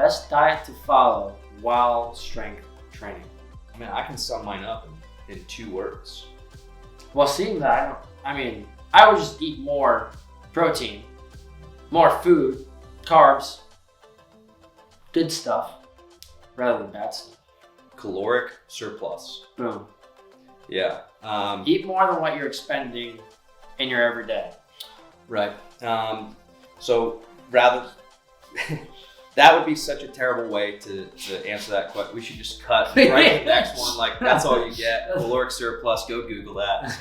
best diet to follow while strength training? I mean, I can sum mine up in 2 words. Well, seeing that, I would just eat more protein, more food, carbs, good stuff, rather than bad stuff. Caloric surplus. Boom. Yeah. Eat more than what you're expending in your everyday. Right. So rather, that would be such a terrible way to answer that question. We should just cut right to the next one. Like, that's all you get. Caloric surplus. Go Google that.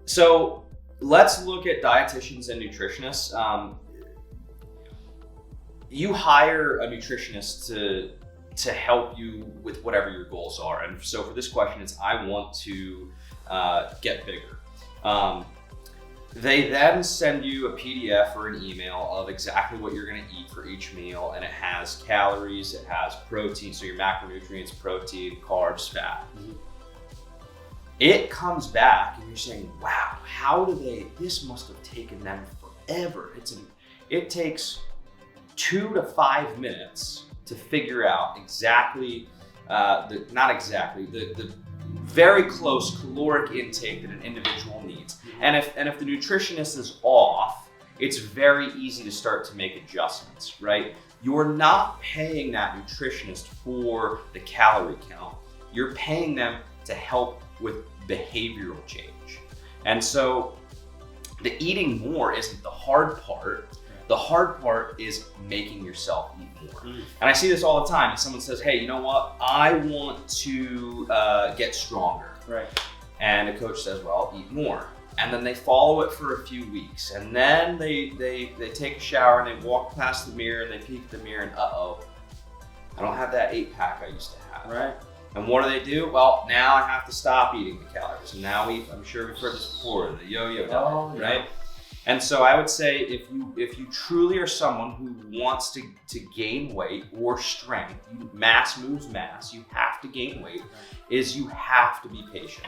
So let's look at dietitians and nutritionists. You hire a nutritionist to help you with whatever your goals are. And so for this question, it's I want to get bigger. They then send you a PDF or an email of exactly what you're going to eat for each meal, and it has calories, it has protein, so your macronutrients, protein, carbs, fat. Mm-hmm. It comes back and you're saying, wow, this must have taken them forever. It takes 2 to 5 minutes to figure out exactly, the very close caloric intake that an individual needs. And if the nutritionist is off, it's very easy to start to make adjustments, right? You're not paying that nutritionist for the calorie count. You're paying them to help with behavioral change. And so the eating more isn't the hard part. The hard part is making yourself eat more. And I see this all the time. If someone says, hey, you know what? I want to get stronger. Right. And a coach says, well, eat more. And then they follow it for a few weeks. And then they take a shower and they walk past the mirror and they peek at the mirror and I don't have that 8-pack I used to have. Right. And what do? Well, now I have to stop eating the calories. And now I'm sure we've heard this before, the yo-yo diet, right? And so I would say if you truly are someone who wants to gain weight or strength, mass moves mass, you have to gain weight, you have to be patient.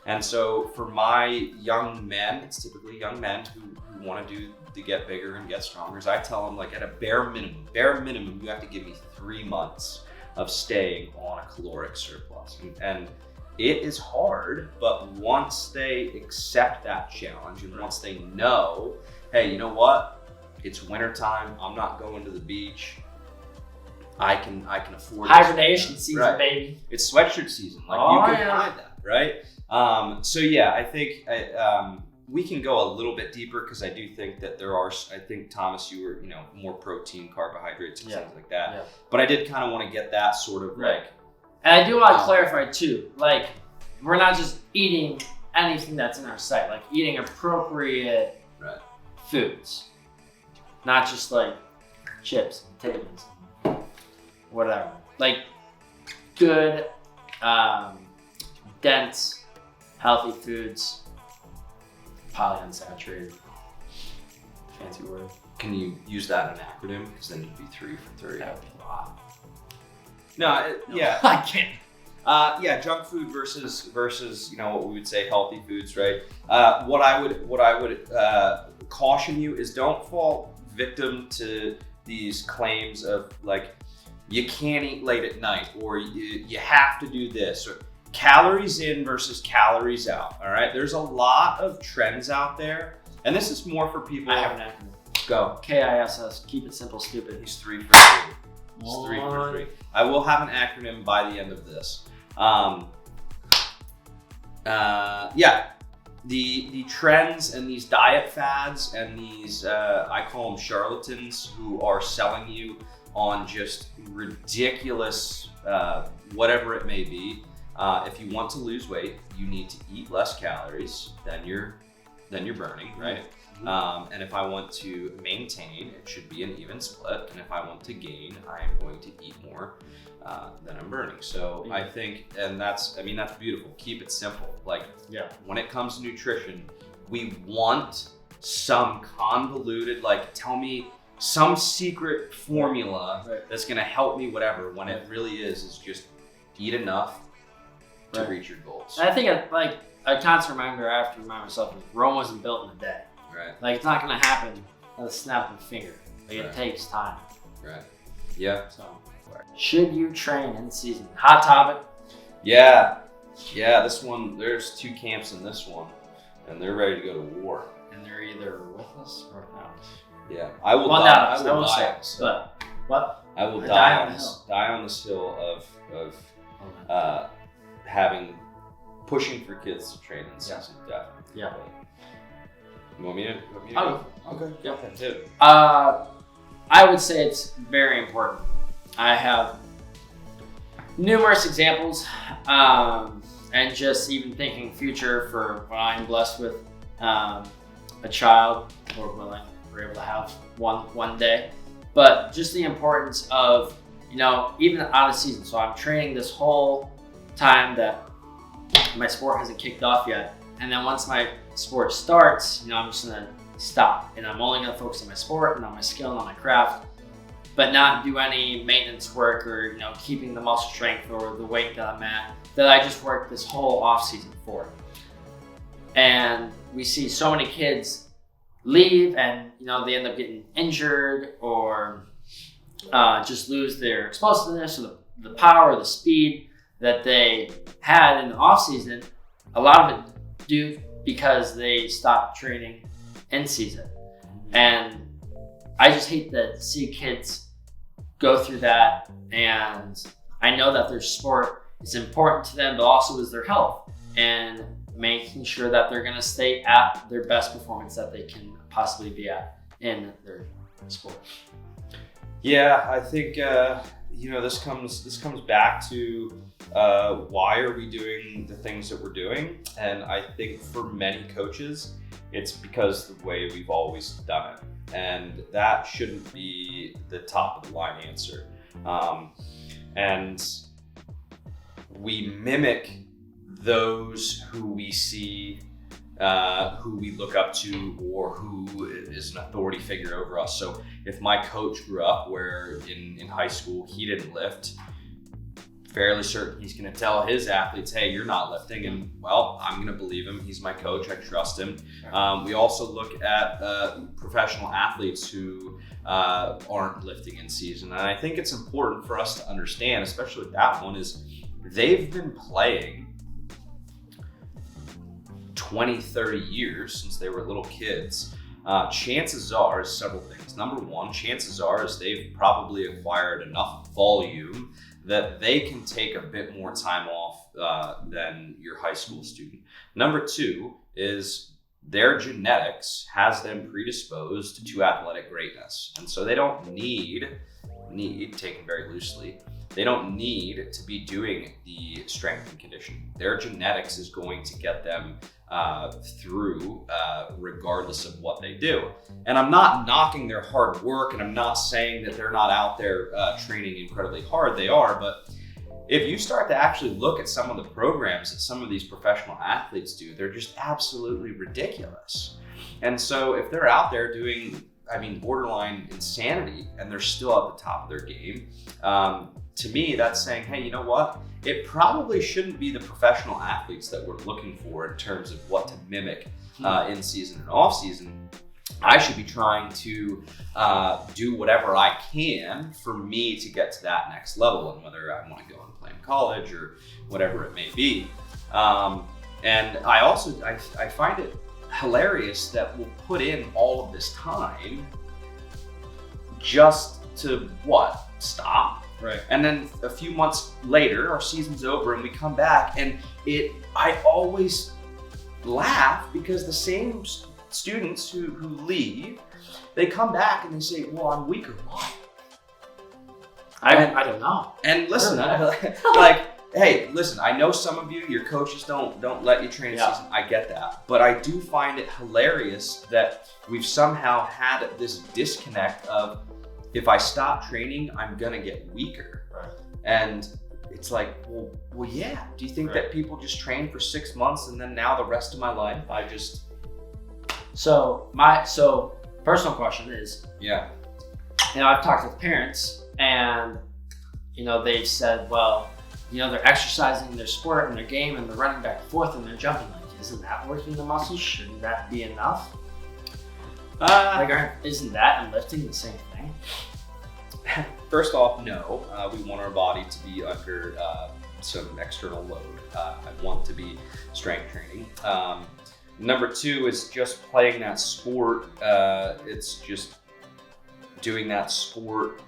And so for my young men, it's typically young men who want to get bigger and get stronger, is I tell them, like, at a bare minimum, you have to give me 3 months of staying on a caloric surplus. And it is hard, but once they accept that challenge and once they know, hey, you know what? It's wintertime. I'm not going to the beach. I can afford hibernation season, right. Baby. It's sweatshirt season. Like, you can hide that, right? So yeah, I think we can go a little bit deeper because I do think that I think, Thomas, you were, more protein, carbohydrates, and things like that. Yeah. But I did kind of want to get that sort of like. And I do want to clarify too, like, we're not just eating anything that's in our sight, like eating appropriate foods, not just like chips and potatoes, whatever. Like good, dense, healthy foods, polyunsaturated. Fancy word. Can you use that in an acronym? Because then you'd be 3 for 30. That would be a lot. No, yeah. I can't. Junk food versus what we would say healthy foods, right? What I would caution you is don't fall victim to these claims of, like, you can't eat late at night, or you have to do this, or calories in versus calories out. All right, there's a lot of trends out there, and this is more for people. I have an acronym. Go. KISS. Keep it simple, stupid. He's 3 for 3. He's 3 for 3. I will have an acronym by the end of this. The trends and these diet fads and these, I call them charlatans, who are selling you on just ridiculous, whatever it may be. If you want to lose weight, you need to eat less calories than you're burning, right? Mm-hmm. And if I want to maintain, it should be an even split. And if I want to gain, I am going to eat more than I'm burning. So I think, and that's beautiful. Keep it simple. Like, when it comes to nutrition, we want some convoluted, like, tell me some secret formula that's going to help me, whatever, when it really is just eat enough to reach your goals. And I think I constantly remind myself, Rome wasn't built in a day. Right. Like, it's not going to happen at a snap of a finger. Like, it takes time. Right. Yeah. So, should you train in season? Hot topic. Yeah. This one, there's two camps in this one, and they're ready to go to war. And they're either with us or without us. Yeah, I will Well, die. no, I will die. But what? I will I die on this hill of pushing for kids to train in season. Definitely. Yeah. You want me to? Okay. Yeah. Do it. I would say it's very important. I have numerous examples, and just even thinking future for when I'm blessed with a child, or willing, we're able to have one day. But just the importance of, even out of season. So I'm training this whole time that my sport hasn't kicked off yet. And then once my sport starts, I'm just gonna stop. And I'm only gonna focus on my sport and on my skill and on my craft, but not do any maintenance work or, keeping the muscle strength or the weight that I'm at, that I just worked this whole off season for. And we see so many kids leave and, they end up getting injured or just lose their explosiveness or the power or the speed that they had in the off season. A lot of it due because they stopped training in season. And I just hate to see kids go through that. And I know that their sport is important to them, but also is their health and making sure that they're going to stay at their best performance that they can possibly be at in their sport. Yeah, I think this comes back to why are we doing the things that we're doing? And I think for many coaches, it's because the way we've always done it, and that shouldn't be the top of the line answer. And we mimic those who we see, who we look up to, or who is an authority figure over us. So if my coach grew up where in high school he didn't lift, fairly certain he's going to tell his athletes, hey, you're not lifting. And well, I'm going to believe him. He's my coach. I trust him. We also look at professional athletes who aren't lifting in season. And I think it's important for us to understand, especially with that one, is they've been playing 20, 30 years since they were little kids. Chances are is several things. Number one, chances are is they've probably acquired enough volume that they can take a bit more time off than your high school student. Number two is their genetics has them predisposed to athletic greatness. And so they don't need, taken very loosely, they don't need to be doing the strength and conditioning. Their genetics is going to get them through regardless of what they do. And I'm not knocking their hard work, and I'm not saying that they're not out there training incredibly hard. They are, but if you start to actually look at some of the programs that some of these professional athletes do, they're just absolutely ridiculous. And so if they're out there doing, borderline insanity, and they're still at the top of their game, to me, that's saying, hey, you know what? It probably shouldn't be the professional athletes that we're looking for in terms of what to mimic in season and off season. I should be trying to do whatever I can for me to get to that next level, and whether I want to go and play in college or whatever it may be. And I find it hilarious that we'll put in all of this time just to stop. Right. And then a few months later, our season's over and we come back, and I always laugh because the same students who leave, they come back and they say, well, I'm weaker. Why? I don't know. And listen, hey, listen, I know some of you, your coaches don't let you train in season. I get that. But I do find it hilarious that we've somehow had this disconnect of, if I stop training, I'm gonna get weaker. Right. And it's like, well, yeah. Do you think that people just train for 6 months and then now the rest of my life, I just... So personal question is, I've talked with parents and, they've said, well, they're exercising their sport and their game and they're running back and forth and they're jumping. Like, isn't that working the muscles? Shouldn't that be enough? Isn't that and lifting the same thing? first off, no. We want our body to be under some external load. I want to be strength training. Number two is just playing that sport. It's just doing that sport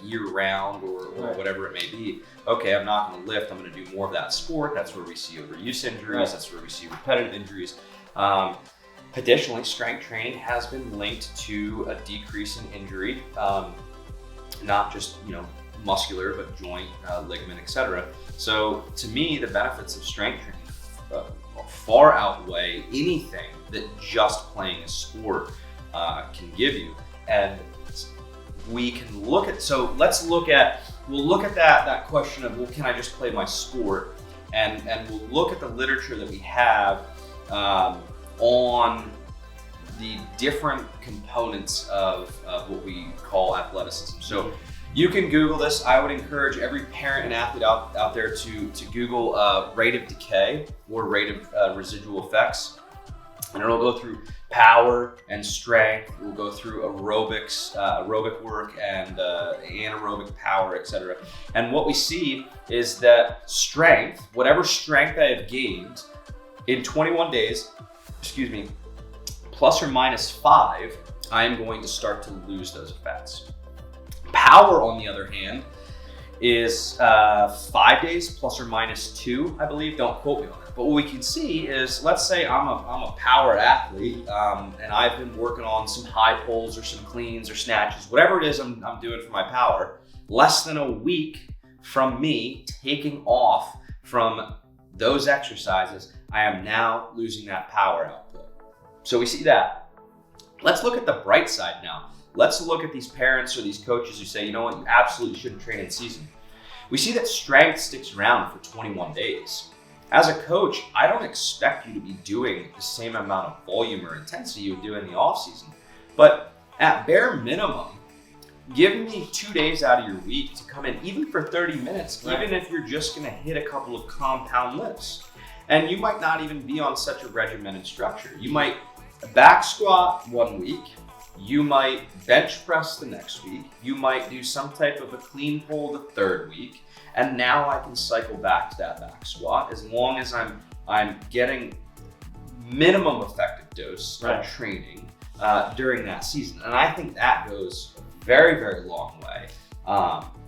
year round or whatever it may be. Okay, I'm not going to lift. I'm going to do more of that sport. That's where we see overuse injuries. Right. That's where we see repetitive injuries. Additionally, strength training has been linked to a decrease in injury, not just muscular, but joint, ligament, etc. So to me, the benefits of strength training far outweigh anything that just playing a sport can give you. And we can look at, we'll look at that question of, well, can I just play my sport? And we'll look at the literature that we have on the different components of what we call athleticism. So you can Google this. I would encourage every parent and athlete out there to Google rate of decay or rate of residual effects. And it'll go through power and strength. We'll go through aerobic work and anaerobic power, etc. And what we see is that strength, whatever strength I have gained in 21 days, plus or minus 5, I am going to start to lose those effects. Power, on the other hand, is 5 days plus or minus 2, I believe. Don't quote me on it. But what we can see is, let's say I'm a power athlete, and I've been working on some high pulls or some cleans or snatches, whatever it is I'm doing for my power. Less than a week from me taking off from those exercises, I am now losing that power output. So we see that. Let's look at the bright side now. Let's look at these parents or these coaches who say, you know what, you absolutely shouldn't train in season. We see that strength sticks around for 21 days. As a coach, I don't expect you to be doing the same amount of volume or intensity you would do in the off season. But at bare minimum, give me 2 days out of your week to come in, even for 30 minutes, right. Even if you're just gonna hit a couple of compound lifts. And you might not even be on such a regimented structure. You might back squat 1 week, you might bench press the next week, you might do some type of a clean pull the third week, and now I can cycle back to that back squat as long as I'm getting minimum effective dose of training during that season. And I think that goes a very, very long way.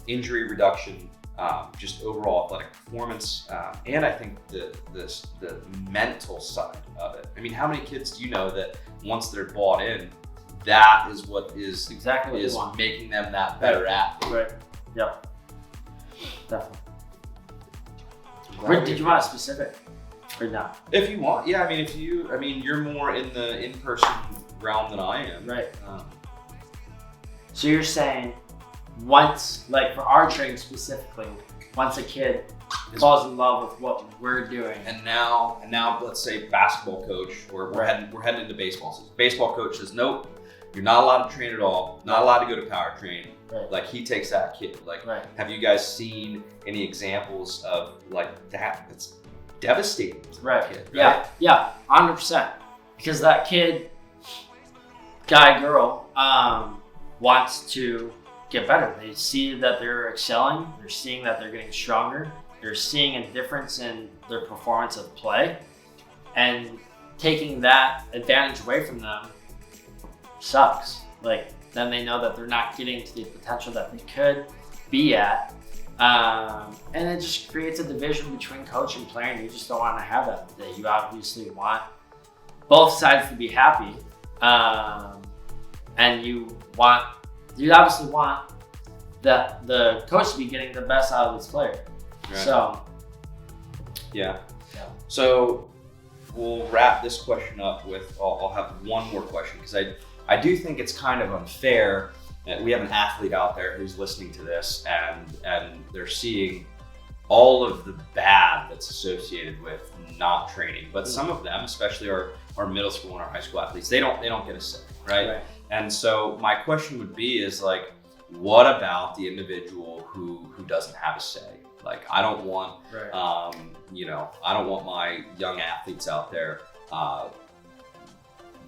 Injury reduction, just overall athletic performance, and I think the mental side of it. I mean, how many kids do you know that once they're bought in, that is what is exactly what is making them that better athlete? Right. Yep. Definitely. Did you want a specific or not? If you want, yeah. I mean, you're more in the in-person realm than I am. Right. So you're saying once, like for our training specifically, once a kid falls in love with what we're doing, and now let's say basketball coach, we're heading into baseball season. Baseball coach says, nope, you're not allowed to train at all, not allowed to go to power train. Right. Like he takes that kid. Like, Have you guys seen any examples of like that? That's devastating to that kid. Right? Yeah, 100%. Because that kid, guy, girl, wants to get better. They see that they're excelling. They're seeing that they're getting stronger. They're seeing a difference in their performance of play, and taking that advantage away from them sucks. Like, then they know that they're not getting to the potential that they could be at. And it just creates a division between coach and player, and you just don't want to have that today. You obviously want both sides to be happy. And you obviously want the coach to be getting the best out of his player. Right. So, yeah. So we'll wrap this question up with, I'll have one more question, because I do think it's kind of unfair that we have an athlete out there who's listening to this and they're seeing all of the bad that's associated with not training. But some of them, especially our middle school and our high school athletes, they don't get a say, right? And so my question would be is like, what about the individual who doesn't have a say? Like, I don't want, I don't want my young athletes out there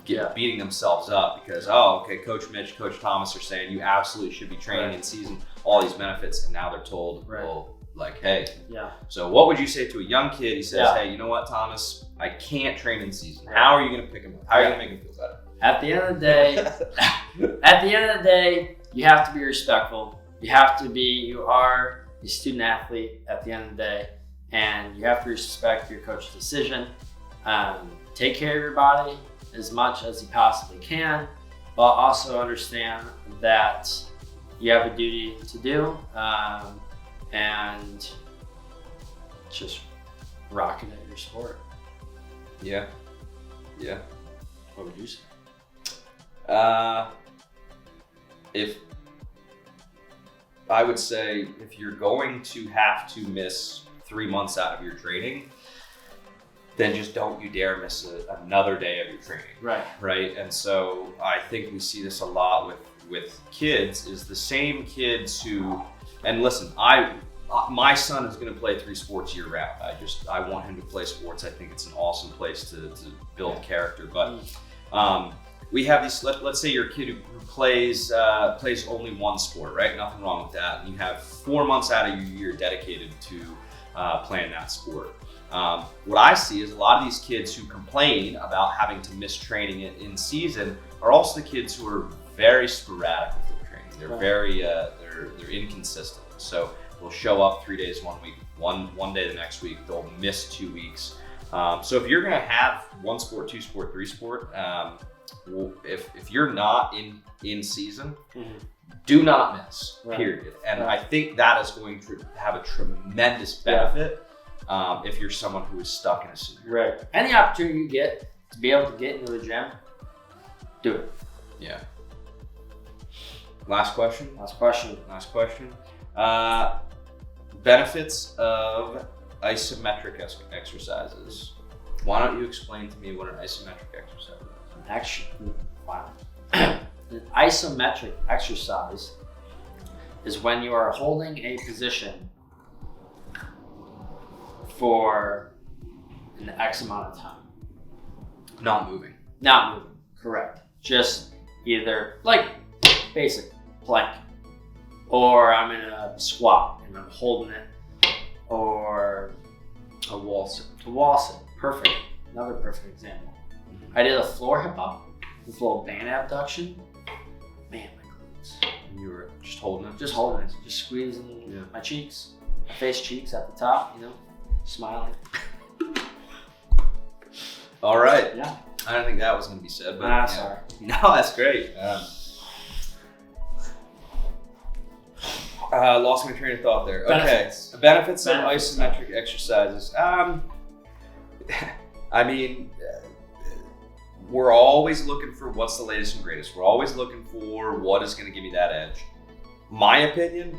beating themselves up because, oh, okay, Coach Mitch, Coach Thomas are saying you absolutely should be training in season, all these benefits, and now they're told, well, like, hey. Yeah. So what would you say to a young kid? He says, hey, you know what, Thomas? I can't train in season. How are you going to pick him up? How are you going to make him feel better? At the end of the day, you have to be respectful. You are a student athlete at the end of the day, and you have to respect your coach's decision. Take care of your body as much as you possibly can, but also understand that you have a duty to do, and just rock it at your sport. Yeah. What would you say? If I would say if you're going to have to miss 3 months out of your training, then just don't you dare miss another day of your training. Right. And so I think we see this a lot with kids, is the same kids who, and listen, my son is going to play 3 sports year round. I want him to play sports. I think it's an awesome place to build character. But we have these, let's say you're a kid who plays only one sport, right? Nothing wrong with that. And you have 4 months out of your year dedicated to playing that sport. What I see is a lot of these kids who complain about having to miss training in season are also the kids who are very sporadic with their training. They're very they're inconsistent. So they'll show up 3 days one week, one day the next week. They'll miss 2 weeks. So if you're going to have 1 sport, 2 sport, 3 sport, if you're not in season, do not miss. Period. And I think that is going to have a tremendous benefit. If you're someone who is stuck in a scenario. Right. Any opportunity you get to be able to get into the gym, do it. Yeah. Last question. Benefits of isometric exercises. Why don't you explain to me what an isometric exercise is? An isometric exercise is when you are holding a position for an X amount of time. Not moving, correct. Just either like basic plank, or I'm in a squat and I'm holding it, or a wall sit. Perfect. Another perfect example. I did a floor hip up with a little band abduction. Man, my glutes. And you were just holding it? Just squeezing my cheeks, my face cheeks at the top, smiling. All right. Yeah. I don't think that was going to be said, but sorry. No, that's great. Lost my train of thought there. Benefits. Okay. Benefits of isometric exercises. I mean, we're always looking for what's the latest and greatest. We're always looking for what is going to give me that edge. My opinion,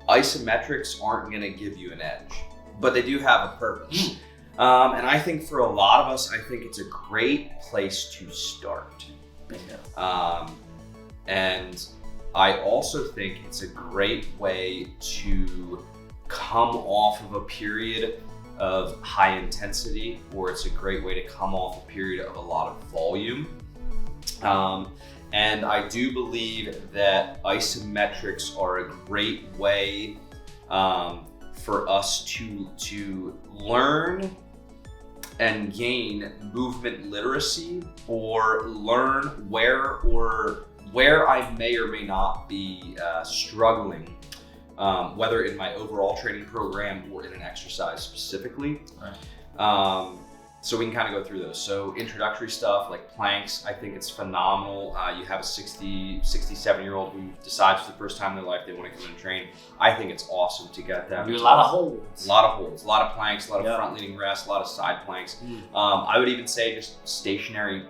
isometrics aren't going to give you an edge, but they do have a purpose. And I think for a lot of us, I think it's a great place to start. And I also think it's a great way to come off of a period of high intensity, or it's a great way to come off a period of a lot of volume. And I do believe that isometrics are a great way for us to learn and gain movement literacy, or learn where I may or may not be struggling, whether in my overall training program or in an exercise specifically. So we can kind of go through those. So introductory stuff like planks, I think it's phenomenal. You have a 67-year-old who decides for the first time in their life they want to come and train. I think it's awesome to get them. Do a lot of holds. A lot of planks, a lot of front leaning rests, a lot of side planks. I would even say just stationary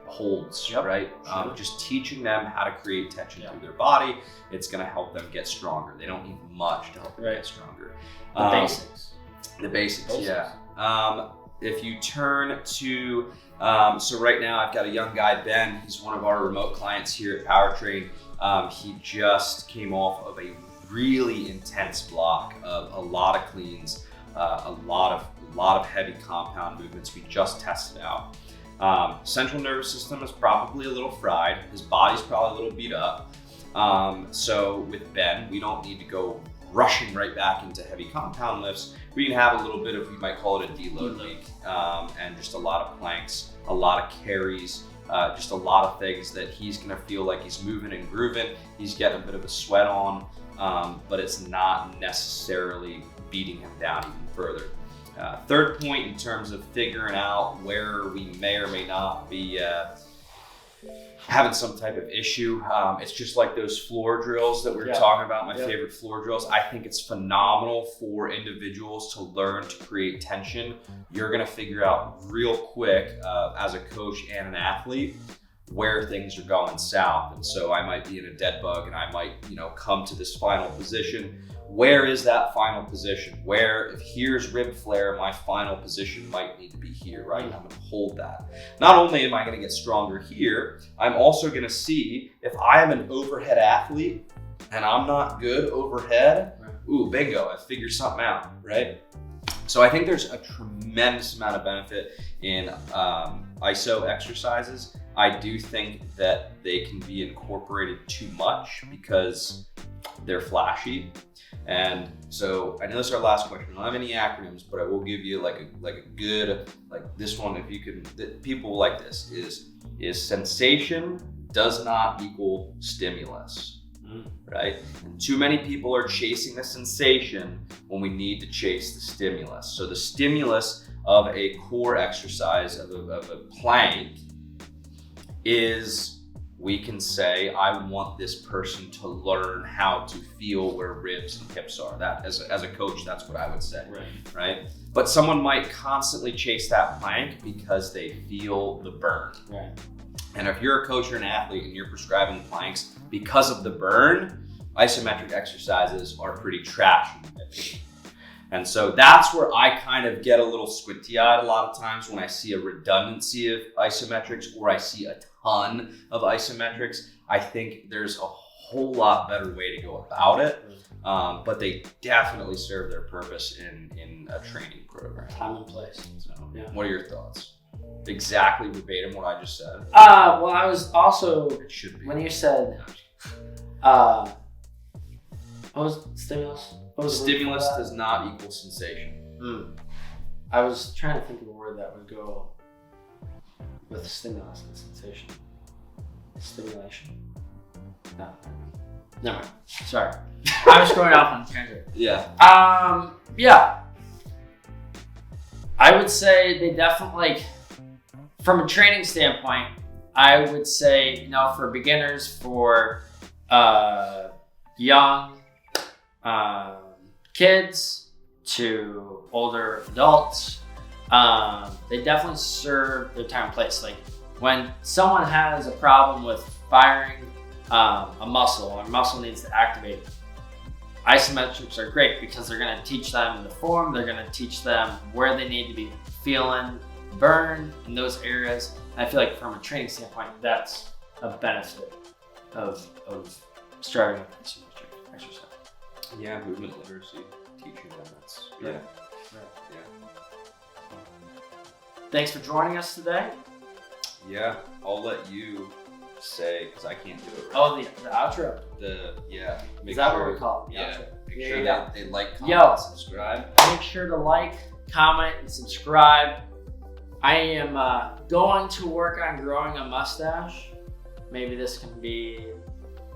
holds, right? Just teaching them how to create tension through their body. It's going to help them get stronger. They don't need much to help them get stronger. The basics, yeah. If you turn to, so right now I've got a young guy, Ben. He's one of our remote clients here at Powertrain. He just came off of a really intense block of a lot of cleans, a lot of heavy compound movements we just tested out. Central nervous system is probably a little fried. His body's probably a little beat up. So with Ben, we don't need to go rushing right back into heavy compound lifts. We can have a little bit of, we might call it a deload week, and just a lot of planks, a lot of carries, just a lot of things that he's gonna feel like he's moving and grooving. He's getting a bit of a sweat on, but it's not necessarily beating him down even further. Third point in terms of figuring out where we may or may not be having some type of issue. It's just like those floor drills that we were talking about, my favorite floor drills. I think it's phenomenal for individuals to learn to create tension. You're gonna figure out real quick as a coach and an athlete where things are going south. And so I might be in a dead bug and I might, come to this final position. Where is that final position? Where, if here's rib flare, my final position might need to be here, right? I'm gonna hold that. Not only am I gonna get stronger here, I'm also gonna see if I am an overhead athlete and I'm not good overhead, ooh, bingo, I figured something out, right? So I think there's a tremendous amount of benefit in ISO exercises. I do think that they can be incorporated too much because they're flashy. And so I know this is our last question. I don't have any acronyms, but I will give you like a good, like this one, if you can, people like this, is sensation does not equal stimulus, right? And too many people are chasing the sensation when we need to chase the stimulus. So the stimulus of a core exercise, of a plank, is, we can say, I want this person to learn how to feel where ribs and hips are. That, as a coach, that's what I would say, right? But someone might constantly chase that plank because they feel the burn. Right. And if you're a coach or an athlete and you're prescribing planks because of the burn, isometric exercises are pretty trash in my opinion. And so that's where I kind of get a little squinty-eyed a lot of times when I see a redundancy of isometrics or I see a ton of isometrics. I think there's a whole lot better way to go about it, but they definitely serve their purpose in a training program. Time and place. So, what are your thoughts? Exactly verbatim what I just said. Well, I was also, it should be. When you said, what was stimulus? Stimulus does not equal sensation. I was trying to think of a word that would go with stimulus and sensation. Stimulation? No. Never mind. Sorry. I was going off on a tangent. Yeah. Yeah. I would say they definitely, from a training standpoint, I would say, for beginners, for young kids to older adults, they definitely serve their time and place. Like when someone has a problem with firing a muscle, or muscle needs to activate, isometrics are great because they're going to teach them the form, they're going to teach them where they need to be feeling burn in those areas. And I feel like from a training standpoint, that's a benefit of starting with isometric exercise. Yeah, movement literacy, teaching them, that's, yeah. Thanks for joining us today. Yeah, I'll let you say, because I can't do it right. Oh, the outro? Is that what we call it? Yeah. Outro. Make sure they like, comment, subscribe. Make sure to like, comment, and subscribe. I am going to work on growing a mustache. Maybe this can be,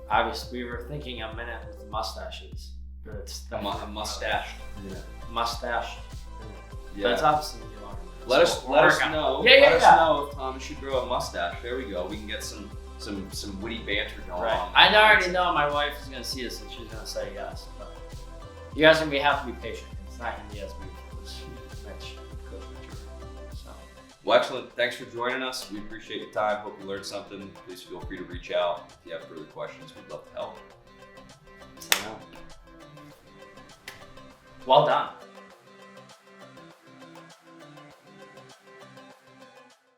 obviously we were thinking a minute with the mustaches. But it's a mustache. Mustache. Yeah. But it's obviously longer. Let us know. Let us know if Thomas should grow a mustache. There we go. We can get some witty banter going on. I already know my wife is going to see this and she's going to say yes. But you guys are going to have to be patient. It's not going to be as beautiful as Mitch, Coach Mitch. So. Well, excellent. Thanks for joining us. We appreciate your time. Hope you learned something. Please feel free to reach out if you have further questions. We'd love to help. Well done.